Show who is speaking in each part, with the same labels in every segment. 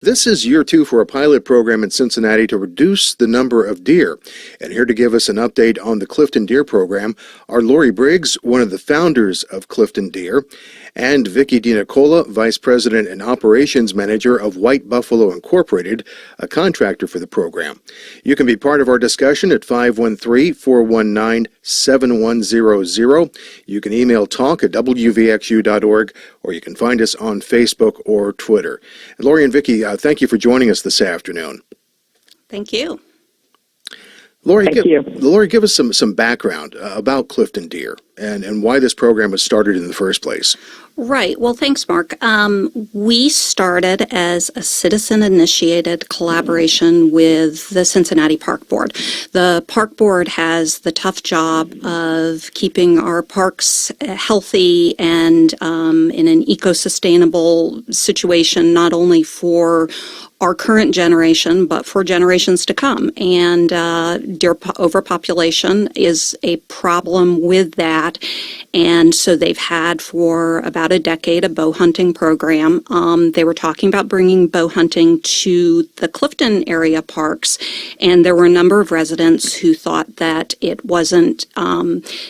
Speaker 1: This is year 2 for a pilot program in Cincinnati to reduce the number of deer. And here to give us an update on the Clifton Deer program are Lori Briggs, one of the founders of Clifton Deer, and Vicki DiNicola, Vice President and Operations Manager of White Buffalo Incorporated, a contractor for the program. You can be part of our discussion at 513-419-7100. You can email talk@wvxu.org, or you can find us on Facebook or Twitter. And Lori and Vicki, thank you for joining us this afternoon.
Speaker 2: Thank you.
Speaker 1: Lori, give us some background about Clifton Deer and why this program was started in the first place.
Speaker 2: Right. Well, thanks, Mark. We started as a citizen-initiated collaboration with the Cincinnati Park Board. The Park Board has the tough job of keeping our parks healthy and in an eco-sustainable situation, not only for our current generation, but for generations to come. And deer overpopulation is a problem with that. And so they've had for about a decade a bow hunting program. They were talking about bringing bow hunting to the Clifton area parks, and there were a number of residents who thought that it wasn't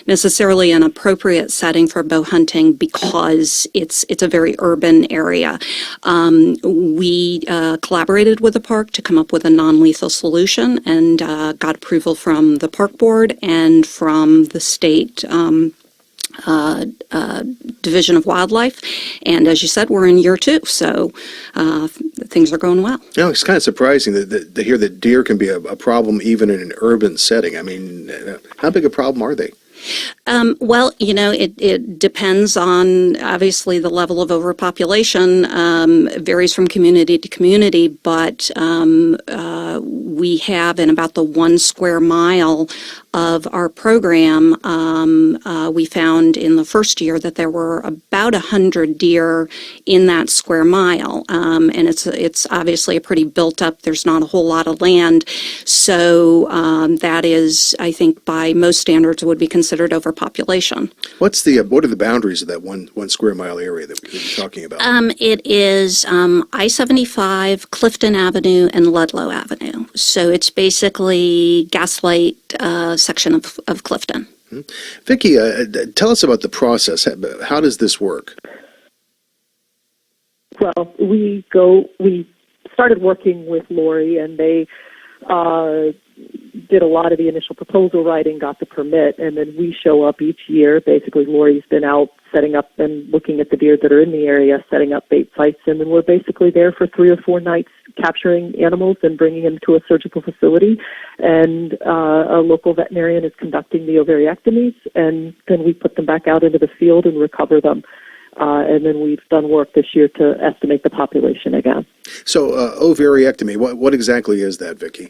Speaker 2: necessarily an appropriate setting for bow hunting because it's a very urban area. We collaborated with the park to come up with a non-lethal solution and got approval from the park board and from the state Division of Wildlife. And as you said, we're in year 2, so things are going well.
Speaker 1: You know, it's kind of surprising to hear that deer can be a problem even in an urban setting. I mean, how big a problem are they?
Speaker 2: Well, you know, it depends on, obviously, the level of overpopulation. Varies from community to community, but we have in about the 1 square mile of our program, we found in the first year that there were about 100 deer in that square mile. And it's obviously a pretty built up, there's not a whole lot of land. So that is, I think, by most standards would be considered overpopulation.
Speaker 1: What are the boundaries of that one square mile area that we're talking about?
Speaker 2: It is I-75, Clifton Avenue, and Ludlow Avenue. So it's basically Gaslight section of Clifton.
Speaker 1: Mm-hmm. Vicki, tell us about the process. How does this work?
Speaker 3: Well, we started working with Lori, and they did a lot of the initial proposal writing, got the permit, and then we show up each year. Basically, Lori's been out setting up and looking at the deer that are in the area, setting up bait sites, and then we're basically there for 3 or 4 nights capturing animals and bringing them to a surgical facility. And a local veterinarian is conducting the ovariectomies, and then we put them back out into the field and recover them. And then we've done work this year to estimate the population again.
Speaker 1: So ovariectomy, what exactly is that, Vicki?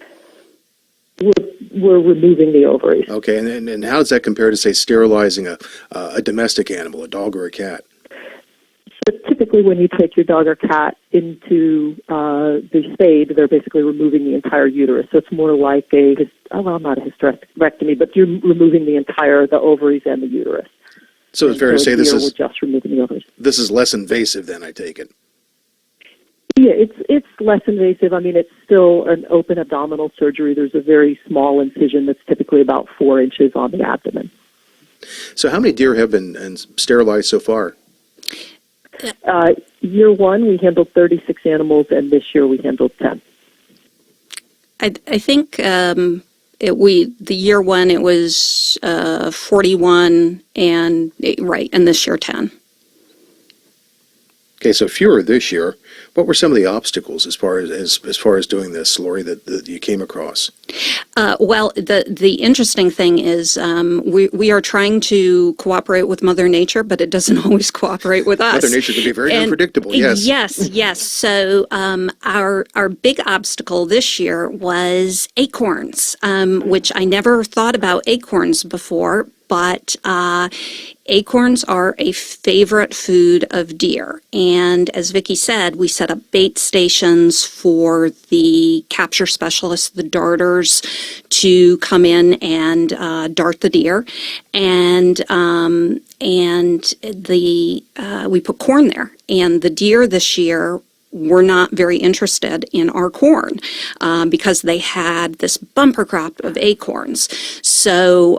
Speaker 3: We're removing the ovaries.
Speaker 1: Okay, and how does that compare to, say, sterilizing a domestic animal, a dog or a cat?
Speaker 3: So typically when you take your dog or cat into the spade, they're basically removing the entire uterus. So it's more like not a hysterectomy, but you're removing the ovaries and the uterus.
Speaker 1: So it's fair to say
Speaker 3: we're just removing the ovaries.
Speaker 1: This is less invasive then, I take it.
Speaker 3: Yeah, it's less invasive. I mean, it's still an open abdominal surgery. There's a very small incision that's typically about 4 inches on the abdomen.
Speaker 1: So how many deer have been sterilized so far?
Speaker 3: Year 1, we handled 36 animals, and this year we handled 10.
Speaker 2: I think the year 1 it was 41, and this year 10.
Speaker 1: Okay, so fewer this year. What were some of the obstacles as far as doing this, Lori, that you came across?
Speaker 2: Well, the interesting thing is we are trying to cooperate with Mother Nature, but it doesn't always cooperate with us.
Speaker 1: Mother Nature can be very unpredictable, yes.
Speaker 2: Yes. So our big obstacle this year was acorns, which I never thought about acorns before, but acorns are a favorite food of deer. And as Vicki said, we set up bait stations for the capture specialists, the darters, to come in and dart the deer. And we put corn there. And the deer this year were not very interested in our corn because they had this bumper crop of acorns. So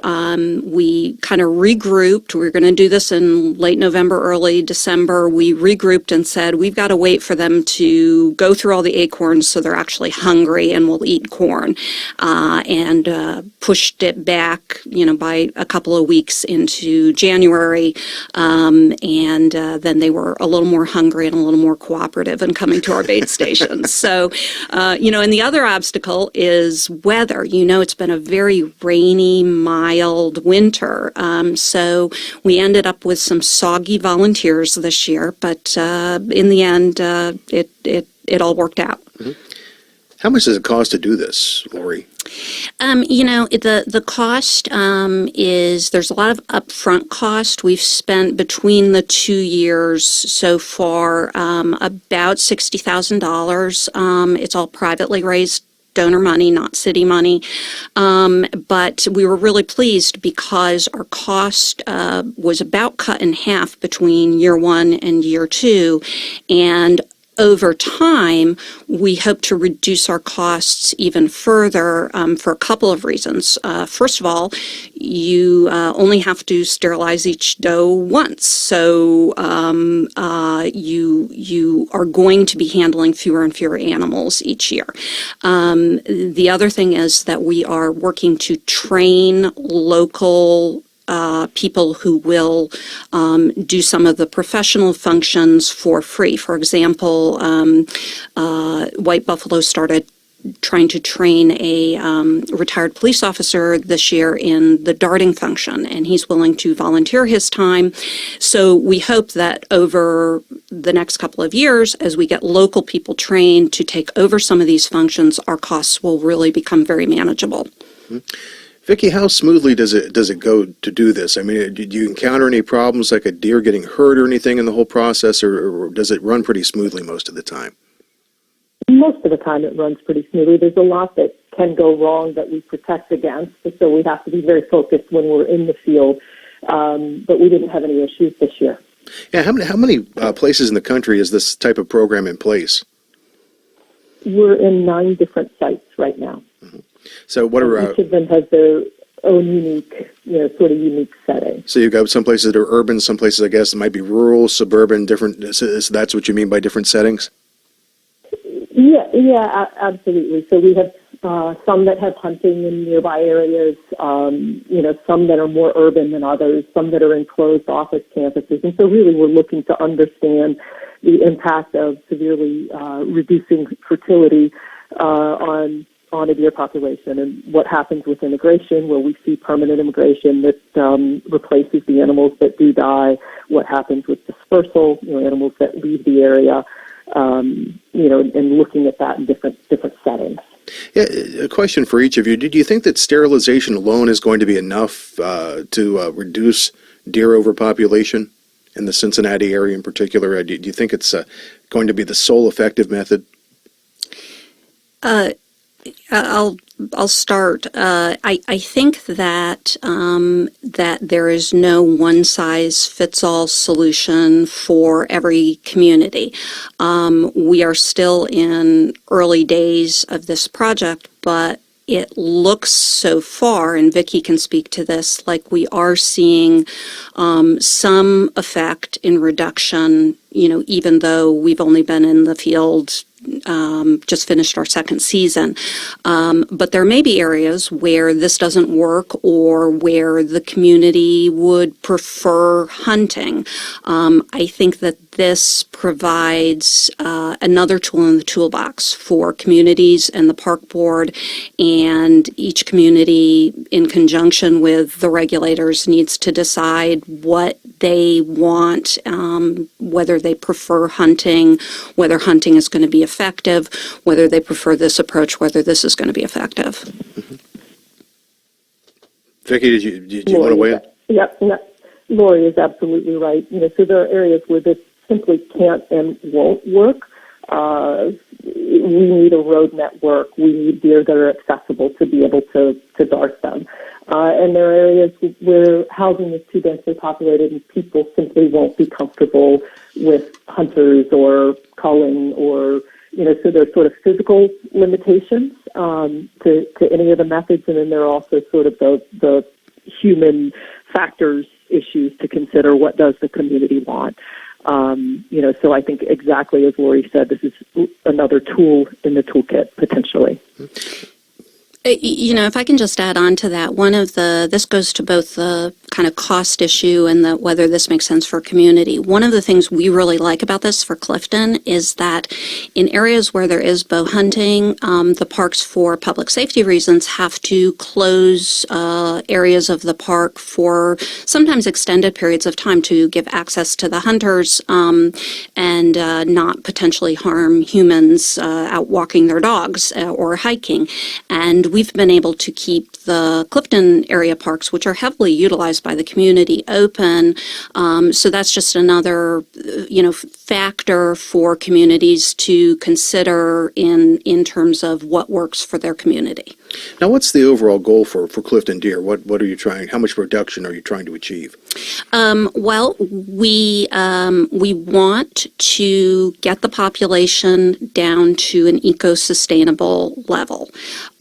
Speaker 2: we kind of regrouped. We were going to do this in late November, early December. We regrouped and said, we've got to wait for them to go through all the acorns so they're actually hungry and will eat corn. And pushed it back, by a couple of weeks into January. And then they were a little more hungry and a little more cooperative and coming to our bait stations. So, and the other obstacle is weather. It's been a very rainy, mild winter. So we ended up with some soggy volunteers this year, but in the end, it all worked out.
Speaker 1: Mm-hmm. How much does it cost to do this, Lori?
Speaker 2: The cost is, there's a lot of upfront cost. We've spent between the 2 years so far about $60,000. It's all privately raised donor money, not city money. But we were really pleased because our cost was about cut in half between year one and year two. And over time, we hope to reduce our costs even further for a couple of reasons. First of all, you only have to sterilize each doe once, so you are going to be handling fewer and fewer animals each year. The other thing is that we are working to train local people who will do some of the professional functions for free. For example, White Buffalo started trying to train a retired police officer this year in the darting function, and he's willing to volunteer his time. So we hope that over the next couple of years, as we get local people trained to take over some of these functions, our costs will really become very manageable.
Speaker 1: Mm-hmm. Vicki, how smoothly does it go to do this? I mean, do you encounter any problems like a deer getting hurt or anything in the whole process, or does it run pretty smoothly most of the time?
Speaker 3: Most of the time it runs pretty smoothly. There's a lot that can go wrong that we protect against, so we have to be very focused when we're in the field. But we didn't have any issues this year.
Speaker 1: Yeah, how many places in the country is this type of program in place?
Speaker 3: We're in 9 different sites right now.
Speaker 1: Mm-hmm. So what are
Speaker 3: each of them has their own unique, sort of unique setting.
Speaker 1: So you've got some places that are urban, some places I guess might be rural, suburban, different. So that's what you mean by different settings?
Speaker 3: Yeah, absolutely. So we have some that have hunting in nearby areas, some that are more urban than others, some that are in closed office campuses. And so really we're looking to understand the impact of severely reducing fertility on a deer population and what happens with immigration, where we see permanent immigration that replaces the animals that do die, what happens with dispersal, animals that leave the area, and looking at that in different settings.
Speaker 1: Yeah, a question for each of you. Do you think that sterilization alone is going to be enough to reduce deer overpopulation in the Cincinnati area in particular? Do you think it's going to be the sole effective method?
Speaker 2: I'll start. I think that that there is no one-size-fits-all solution for every community. We are still in early days of this project, but it looks so far, and Vicki can speak to this, like we are seeing some effect in reduction, even though we've only been in the field just finished our second season. But there may be areas where this doesn't work or where the community would prefer hunting. I think that this provides another tool in the toolbox for communities and the park board, and each community in conjunction with the regulators needs to decide what they want, whether they prefer hunting, whether hunting is going to be effective, whether they prefer this approach, whether this is going to be effective.
Speaker 1: Mm-hmm. Vicki, did you want to weigh in?
Speaker 3: Yep. Lori is absolutely right. So there are areas where this simply can't and won't work. We need a road network. We need deer that are accessible to be able to dart them. And there are areas where housing is too densely populated and people simply won't be comfortable with hunters or culling or, so there's sort of physical limitations to any of the methods. And then there are also sort of the human factors issues to consider. What does the community want? So I think exactly as Lori said, this is another tool in the toolkit potentially.
Speaker 2: If I can just add on to that, this goes to both the kind of cost issue and whether this makes sense for a community. One of the things we really like about this for Clifton is that in areas where there is bow hunting, the parks for public safety reasons have to close areas of the park for sometimes extended periods of time to give access to the hunters and not potentially harm humans out walking their dogs or hiking. And we've been able to keep the Clifton area parks, which are heavily utilized by the community, open. So that's just another, factor for communities to consider in terms of what works for their community.
Speaker 1: Now, what's the overall goal for Clifton deer? What are you trying? How much reduction are you trying to achieve?
Speaker 2: Well, we want to get the population down to an eco-sustainable level.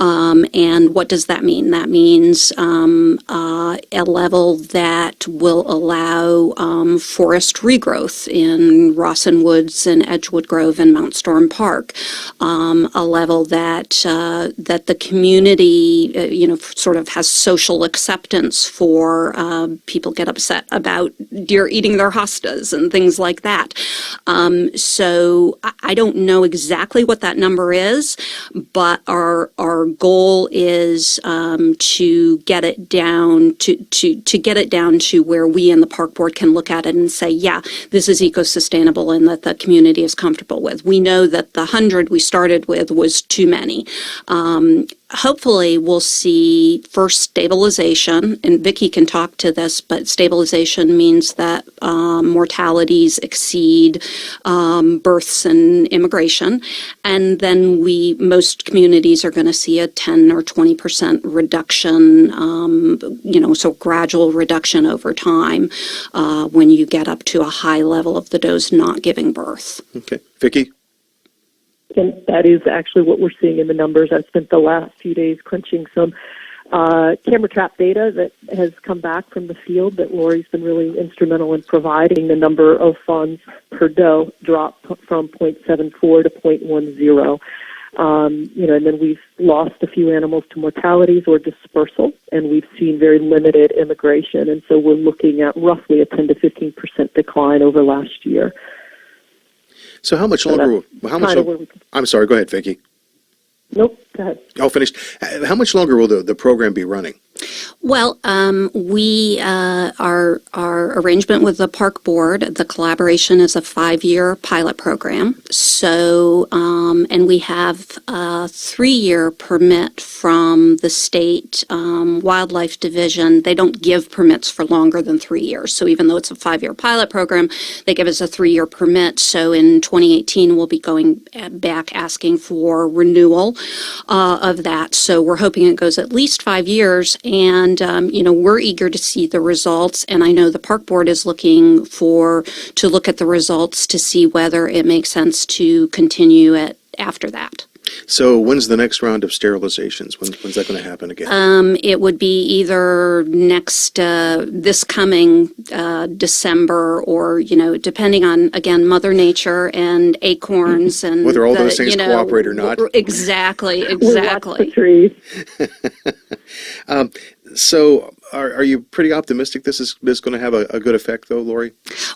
Speaker 2: And what does that mean? That means a level that will allow forest regrowth in Rawson Woods and Edgewood Grove and Mount Storm Park. A level that the community, sort of has social acceptance for. People get upset about deer eating their hostas and things like that. So I don't know exactly what that number is, but our goal is to get it down to get it down to where we in the park board can look at it and say, yeah, this is eco-sustainable and that the community is comfortable with. We know that the 100 we started with was too many. Hopefully we'll see first stabilization, and Vicki can talk to this, but stabilization means that mortalities exceed births and immigration, and then most communities are going to see a 10 or 20% reduction, so gradual reduction over time when you get up to a high level of the does not giving birth.
Speaker 1: Okay. Vicki?
Speaker 3: And that is actually what we're seeing in the numbers. I've spent the last few days crunching some camera trap data that has come back from the field that Lori's been really instrumental in providing. The number of fawns per doe dropped from 0.74 to 0.10. And then we've lost a few animals to mortalities or dispersal, and we've seen very limited immigration. And so we're looking at roughly a 10 to 15% decline over last year.
Speaker 1: So how much longer? I'm sorry. Go ahead, Vicki.
Speaker 3: Nope. Go ahead.
Speaker 1: Oh, finished. How much longer will the program be running?
Speaker 2: Well, our arrangement with the park board, the collaboration is a 5-year pilot program. So, and we have a 3-year permit from the state wildlife division. They don't give permits for longer than 3 years. So even though it's a 5-year pilot program, they give us a 3-year permit. So in 2018, we'll be going back asking for renewal of that. So we're hoping it goes at least 5 years. And, we're eager to see the results. And I know the park board is looking to look at the results to see whether it makes sense to continue it after that.
Speaker 1: So when's the next round of sterilizations? When's that going to happen again?
Speaker 2: It would be either this coming December or, depending on, again, Mother Nature and acorns and
Speaker 1: whether all those things cooperate or not.
Speaker 2: Exactly.
Speaker 3: We watch the trees.
Speaker 1: So are you pretty optimistic this is going to have a good effect, though, Lori?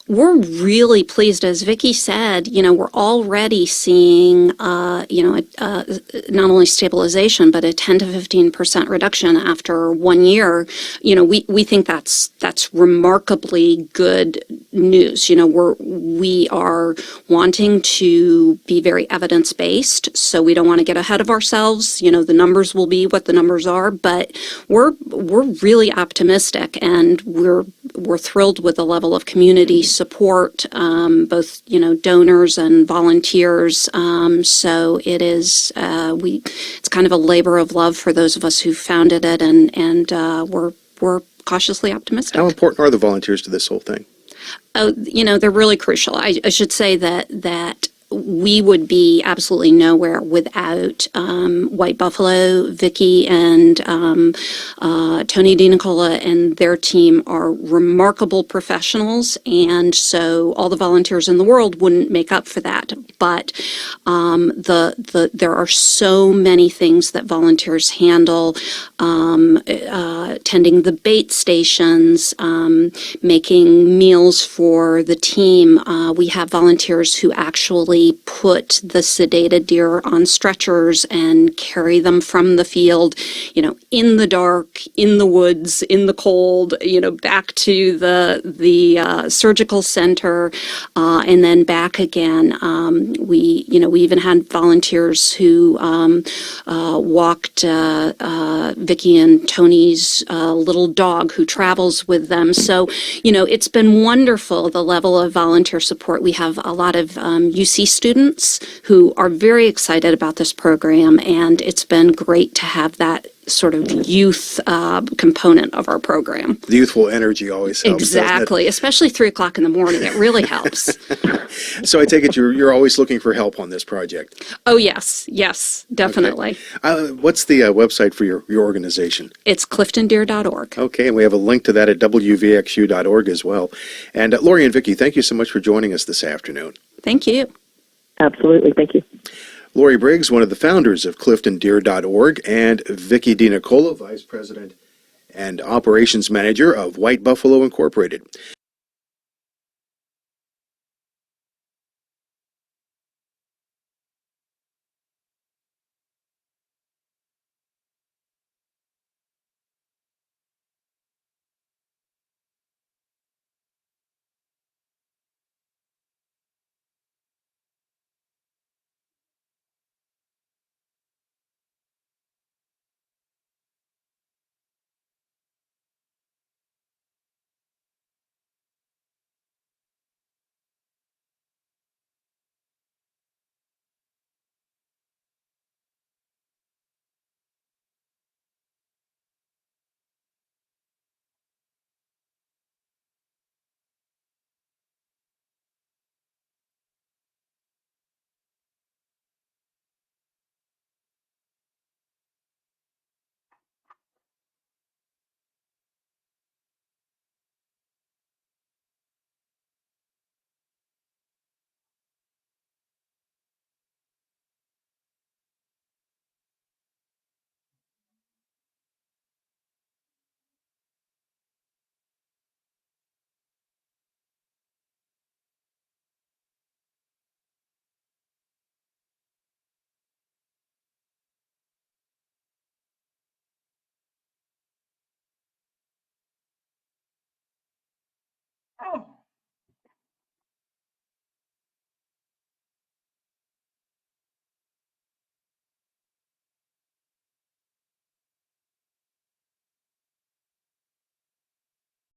Speaker 2: We're really pleased. As Vicki said, we're already seeing, not only stabilization, but a 10 to 15% reduction after 1 year. We think that's remarkably good news. We are wanting to be very evidence-based, so we don't want to get ahead of ourselves. The numbers will be what the numbers are, but we're really optimistic optimistic, and we're thrilled with the level of community support, both donors and volunteers. So it is it's kind of a labor of love for those of us who founded it, and we're cautiously optimistic.
Speaker 1: How important are the volunteers to this whole thing?
Speaker 2: Oh, they're really crucial. I should say that we would be absolutely nowhere without White Buffalo. Vicki and Tony DiNicola and their team are remarkable professionals, and so all the volunteers in the world wouldn't make up for that. But there are so many things that volunteers handle, tending the bait stations, making meals for the team. We have volunteers who actually put the sedated deer on stretchers and carry them from the field, in the dark, in the woods, in the cold, back to the surgical center, and then back again. We even had volunteers who walked Vicki and Tony's little dog who travels with them. So, it's been wonderful, the level of volunteer support. We have a lot of UC students who are very excited about this program, and it's been great to have that sort of youth component of our program.
Speaker 1: The youthful energy always helps.
Speaker 2: Exactly, especially 3:00 in the morning. It really helps.
Speaker 1: So I take it you're always looking for help on this project.
Speaker 2: Oh, yes, definitely.
Speaker 1: Okay. What's the website for your organization?
Speaker 2: It's cliftondeer.org.
Speaker 1: Okay, and we have a link to that at wvxu.org as well. And Lori and Vicki, thank you so much for joining us this afternoon.
Speaker 2: Thank you.
Speaker 3: Absolutely. Thank you.
Speaker 1: Lori Briggs, one of the founders of CliftonDeer.org, and Vicki DiNicola, Vice President and Operations Manager of White Buffalo Incorporated.